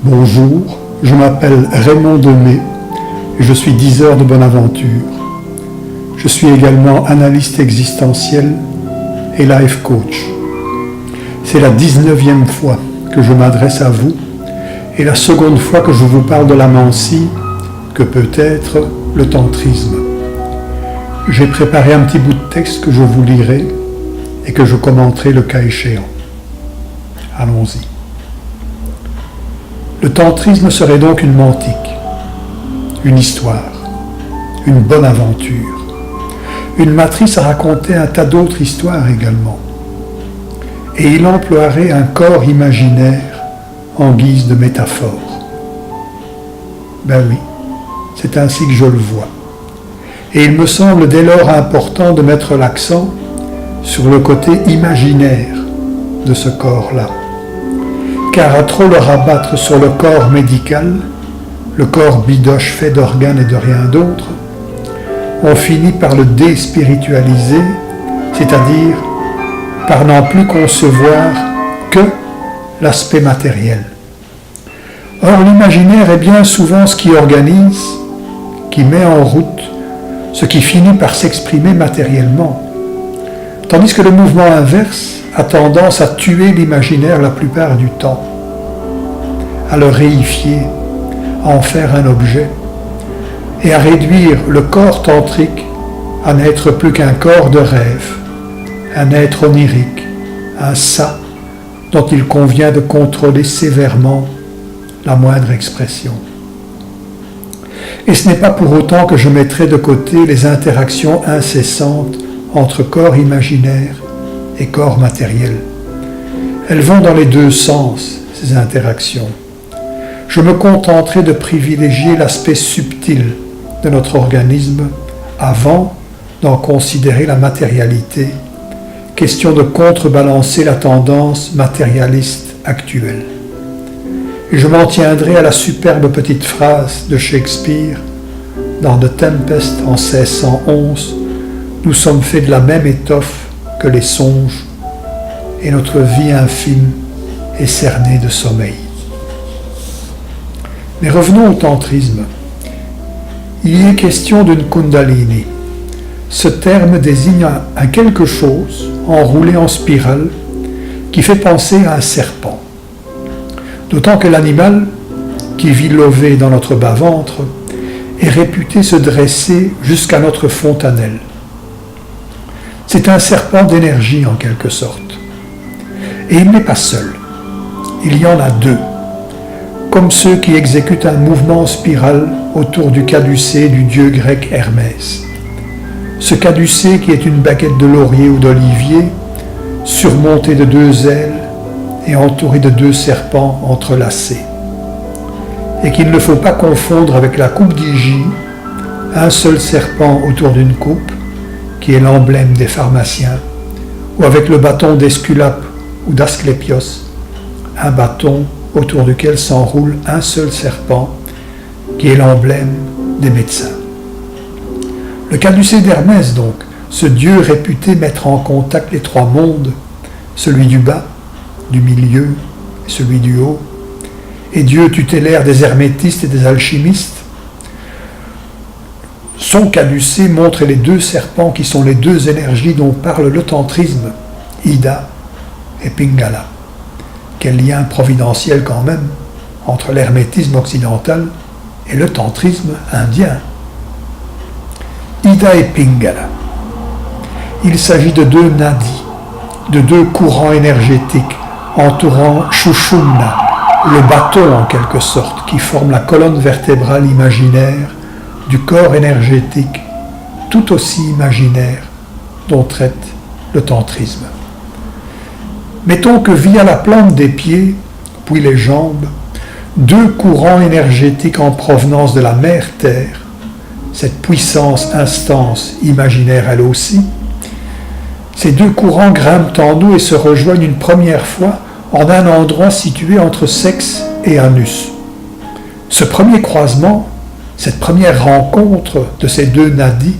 Bonjour, je m'appelle Raymond Demey et je suis diseur de Bonaventure. Je suis également analyste existentiel et life coach. C'est la 19e fois que je m'adresse à vous et la seconde fois que je vous parle de la Mansi, que peut être le tantrisme. J'ai préparé un petit bout de texte que je vous lirai et que je commenterai le cas échéant. Allons-y. Le tantrisme serait donc une mantique, une histoire, une bonne aventure, une matrice à raconter un tas d'autres histoires également. Et il emploierait un corps imaginaire en guise de métaphore. Ben oui, c'est ainsi que je le vois. Et il me semble dès lors important de mettre l'accent sur le côté imaginaire de ce corps-là. Car à trop le rabattre sur le corps médical, le corps bidoche fait d'organes et de rien d'autre, on finit par le déspiritualiser, c'est-à-dire par n'en plus concevoir que l'aspect matériel. Or, l'imaginaire est bien souvent ce qui organise, qui met en route, ce qui finit par s'exprimer matériellement, tandis que le mouvement inverse a tendance à tuer l'imaginaire la plupart du temps, à le réifier, à en faire un objet, et à réduire le corps tantrique à n'être plus qu'un corps de rêve, un être onirique, un ça dont il convient de contrôler sévèrement la moindre expression. Et ce n'est pas pour autant que je mettrai de côté les interactions incessantes entre corps imaginaire et corps matériel. Elles vont dans les deux sens, ces interactions. Je me contenterai de privilégier l'aspect subtil de notre organisme avant d'en considérer la matérialité, question de contrebalancer la tendance matérialiste actuelle. Et je m'en tiendrai à la superbe petite phrase de Shakespeare dans The Tempest en 1611, « Nous sommes faits de la même étoffe que les songes, et notre vie infime est cernée de sommeil. » Mais revenons au tantrisme. Il y est question d'une kundalini. Ce terme désigne un quelque chose enroulé en spirale qui fait penser à un serpent. D'autant que l'animal, qui vit lové dans notre bas-ventre, est réputé se dresser jusqu'à notre fontanelle. C'est un serpent d'énergie en quelque sorte. Et il n'est pas seul. Il y en a deux, comme ceux qui exécutent un mouvement en spirale autour du caducée du dieu grec Hermès. Ce caducée qui est une baguette de laurier ou d'olivier, surmontée de deux ailes et entourée de deux serpents entrelacés. Et qu'il ne faut pas confondre avec la coupe d'Hygie, un seul serpent autour d'une coupe, qui est l'emblème des pharmaciens, ou avec le bâton d'Esculape ou d'Asclépios, un bâton autour duquel s'enroule un seul serpent, qui est l'emblème des médecins. Le caducée d'Hermès, donc, ce dieu réputé mettre en contact les trois mondes, celui du bas, du milieu et celui du haut, et dieu tutélaire des hermétistes et des alchimistes, son caducée montre les deux serpents qui sont les deux énergies dont parle le tantrisme, Ida et Pingala. Quel lien providentiel quand même entre l'hermétisme occidental et le tantrisme indien. Ida et Pingala. Il s'agit de deux nadis, de deux courants énergétiques entourant Shushumna, le bâton en quelque sorte, qui forme la colonne vertébrale imaginaire du corps énergétique, tout aussi imaginaire, dont traite le tantrisme. Mettons que via la plante des pieds, puis les jambes, deux courants énergétiques en provenance de la mère Terre, cette puissance instance imaginaire elle aussi, ces deux courants grimpent en nous et se rejoignent une première fois en un endroit situé entre sexe et anus. Ce premier croisement, cette première rencontre de ces deux nadis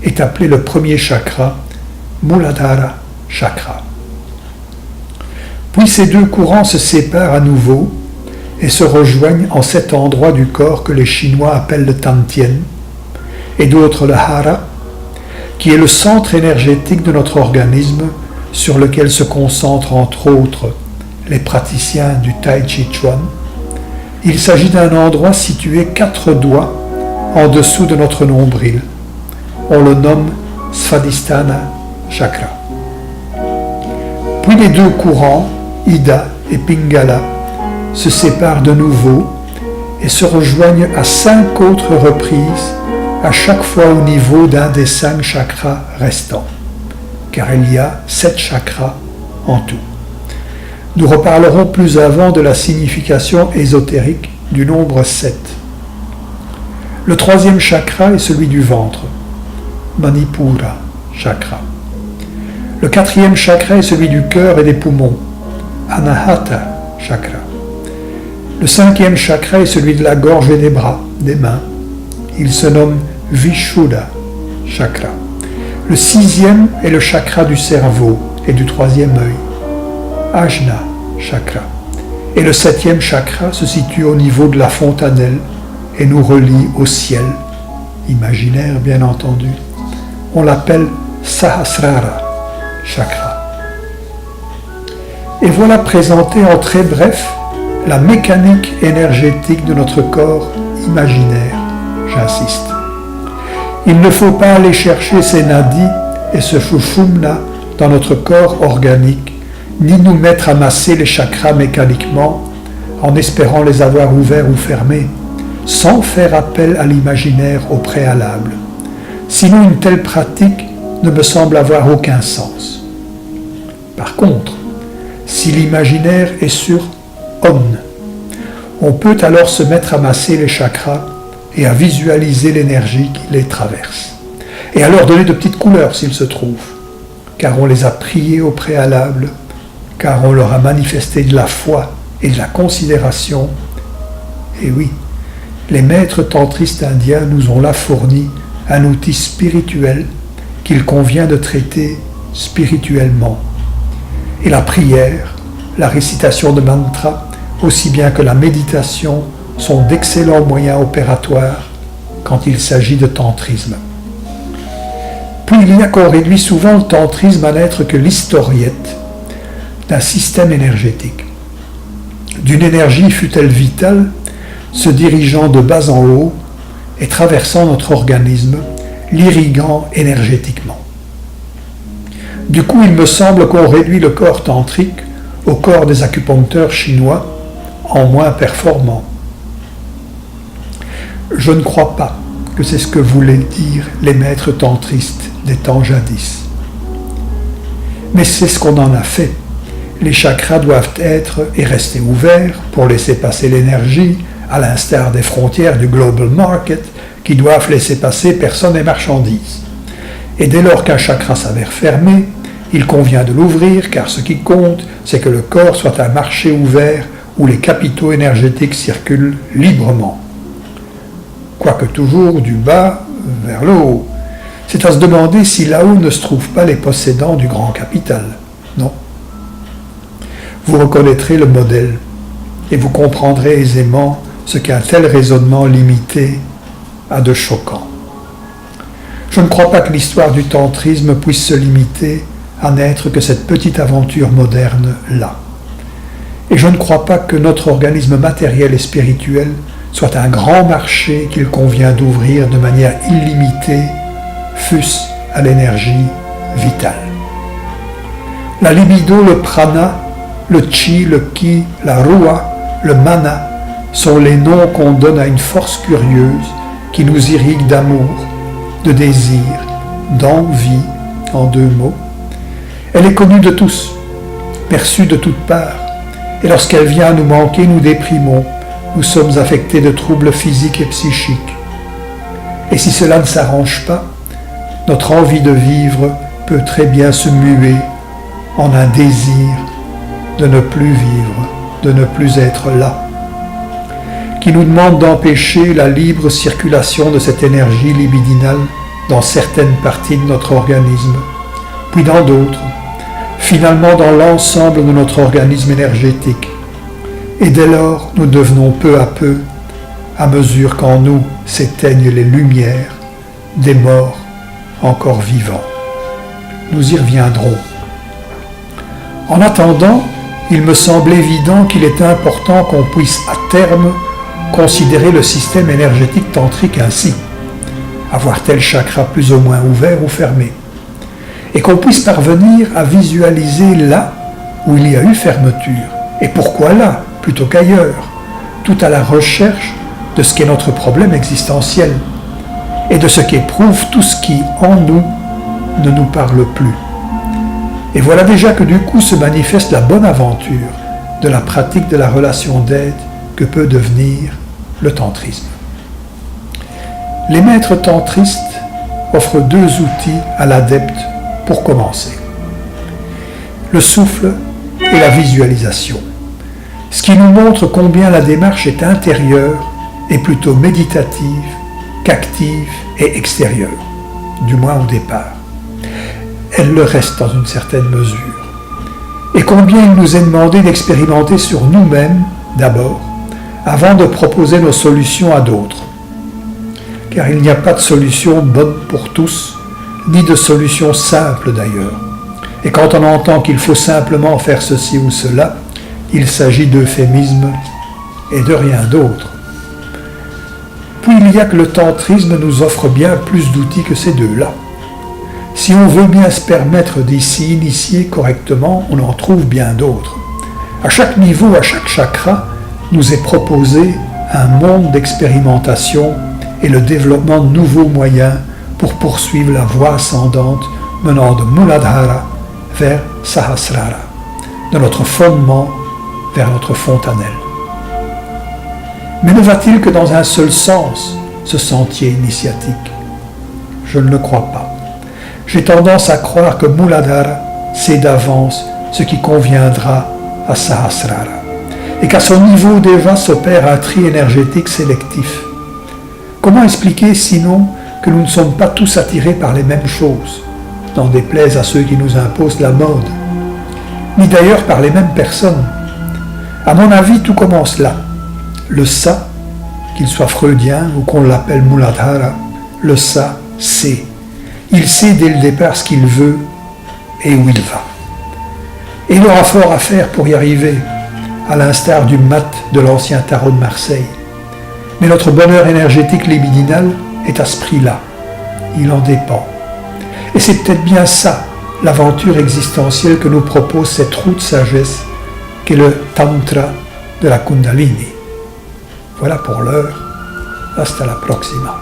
est appelé le premier chakra, Muladhara Chakra. Puis ces deux courants se séparent à nouveau et se rejoignent en cet endroit du corps que les Chinois appellent le Tantien et d'autres le Hara, qui est le centre énergétique de notre organisme sur lequel se concentrent entre autres les praticiens du Tai Chi Chuan. Il s'agit d'un endroit situé 4 doigts en dessous de notre nombril. On le nomme Svadhisthana Chakra. Puis les deux courants, Ida et Pingala, se séparent de nouveau et se rejoignent à 5 autres reprises, à chaque fois au niveau d'un des 5 chakras restants, car il y a 7 chakras en tout. Nous reparlerons plus avant de la signification ésotérique du nombre 7. Le 3e chakra est celui du ventre, Manipura chakra. Le 4e chakra est celui du cœur et des poumons, Anahata chakra. Le 5e chakra est celui de la gorge et des bras, des mains. Il se nomme Vishuddha chakra. Le 6e est le chakra du cerveau et du 3e œil, Ajna chakra. Et le 7e chakra se situe au niveau de la fontanelle et nous relie au ciel, imaginaire bien entendu. On l'appelle Sahasrara chakra. Et voilà présenté en très bref la mécanique énergétique de notre corps imaginaire, j'insiste. Il ne faut pas aller chercher ces nadis et ce sushumna dans notre corps organique, ni nous mettre à masser les chakras mécaniquement en espérant les avoir ouverts ou fermés, sans faire appel à l'imaginaire au préalable. Sinon, une telle pratique ne me semble avoir aucun sens. Par contre, si l'imaginaire est sur on peut alors se mettre à masser les chakras et à visualiser l'énergie qui les traverse. Et à leur donner de petites couleurs s'il se trouve, car on les a priés au préalable, car on leur a manifesté de la foi et de la considération. Et oui, les maîtres tantristes indiens nous ont là fourni un outil spirituel qu'il convient de traiter spirituellement. Et la prière, la récitation de mantras, aussi bien que la méditation, sont d'excellents moyens opératoires quand il s'agit de tantrisme. Puis il y a qu'on réduit souvent le tantrisme à n'être que l'historiette d'un système énergétique, d'une énergie fût-elle vitale, se dirigeant de bas en haut et traversant notre organisme, l'irriguant énergétiquement. Du coup, il me semble qu'on réduit le corps tantrique au corps des acupuncteurs chinois, en moins performants. Je ne crois pas que c'est ce que voulaient dire les maîtres tantristes des temps jadis. Mais c'est ce qu'on en a fait. Les chakras doivent être et rester ouverts pour laisser passer l'énergie, à l'instar des frontières du global market qui doivent laisser passer personnes et marchandises. Et dès lors qu'un chakra s'avère fermé, il convient de l'ouvrir car ce qui compte, c'est que le corps soit un marché ouvert où les capitaux énergétiques circulent librement. Quoique toujours du bas vers le haut. C'est à se demander si là-haut ne se trouvent pas les possédants du grand capital. Non. Vous reconnaîtrez le modèle et vous comprendrez aisément ce qu'un tel raisonnement limité a de choquant. Je ne crois pas que l'histoire du tantrisme puisse se limiter à n'être que cette petite aventure moderne-là. Et je ne crois pas que notre organisme matériel et spirituel soit un grand marché qu'il convient d'ouvrir de manière illimitée, fût-ce à l'énergie vitale. La libido, le prana, le chi, le ki, la ruah, le mana sont les noms qu'on donne à une force curieuse qui nous irrigue d'amour, de désir, d'envie, en 2 mots. Elle est connue de tous, perçue de toutes parts, et lorsqu'elle vient nous manquer, nous déprimons, nous sommes affectés de troubles physiques et psychiques. Et si cela ne s'arrange pas, notre envie de vivre peut très bien se muer en un désir de ne plus vivre, de ne plus être là, qui nous demande d'empêcher la libre circulation de cette énergie libidinale dans certaines parties de notre organisme, puis dans d'autres, finalement dans l'ensemble de notre organisme énergétique, Et dès lors, nous devenons peu à peu, à mesure qu'en nous s'éteignent les lumières, des morts encore vivants. Nous y reviendrons. En attendant, il me semble évident qu'il est important qu'on puisse à terme considérer le système énergétique tantrique ainsi, avoir tel chakra plus ou moins ouvert ou fermé, et qu'on puisse parvenir à visualiser là où il y a eu fermeture, et pourquoi là, plutôt qu'ailleurs, tout à la recherche de ce qu'est notre problème existentiel, et de ce qu'éprouve tout ce qui, en nous, ne nous parle plus. Et voilà déjà que du coup se manifeste la bonne aventure de la pratique de la relation d'aide que peut devenir le tantrisme. Les maîtres tantristes offrent 2 outils à l'adepte pour commencer. Le souffle et la visualisation. Ce qui nous montre combien la démarche est intérieure et plutôt méditative qu'active et extérieure, du moins au départ. Elle le reste dans une certaine mesure. Et combien il nous est demandé d'expérimenter sur nous-mêmes d'abord, avant de proposer nos solutions à d'autres. Car il n'y a pas de solution bonne pour tous, ni de solution simple d'ailleurs. Et quand on entend qu'il faut simplement faire ceci ou cela, il s'agit d'euphémisme et de rien d'autre. Puis il y a que le tantrisme nous offre bien plus d'outils que ces 2-là. Si on veut bien se permettre d'y s'initier correctement, on en trouve bien d'autres. À chaque niveau, à chaque chakra, nous est proposé un monde d'expérimentation et le développement de nouveaux moyens pour poursuivre la voie ascendante menant de Muladhara vers Sahasrara, de notre fondement vers notre fontanelle. Mais ne va-t-il que dans un seul sens, ce sentier initiatique? Je ne le crois pas. J'ai tendance à croire que Muladhara sait d'avance ce qui conviendra à Sahasrara, et qu'à son niveau déjà s'opère un tri énergétique sélectif. Comment expliquer sinon que nous ne sommes pas tous attirés par les mêmes choses, n'en déplaise à ceux qui nous imposent la mode, ni d'ailleurs par les mêmes personnes? À mon avis, tout commence là. Le ça, qu'il soit freudien ou qu'on l'appelle Muladhara, le ça sait. Il sait dès le départ ce qu'il veut et où il va. Et il aura fort à faire pour y arriver, à l'instar du mat de l'ancien tarot de Marseille. Mais notre bonheur énergétique libidinal est à ce prix-là. Il en dépend. Et c'est peut-être bien ça, l'aventure existentielle que nous propose cette roue de sagesse qu'est le Tantra de la Kundalini. Voilà pour l'heure. Hasta la próxima.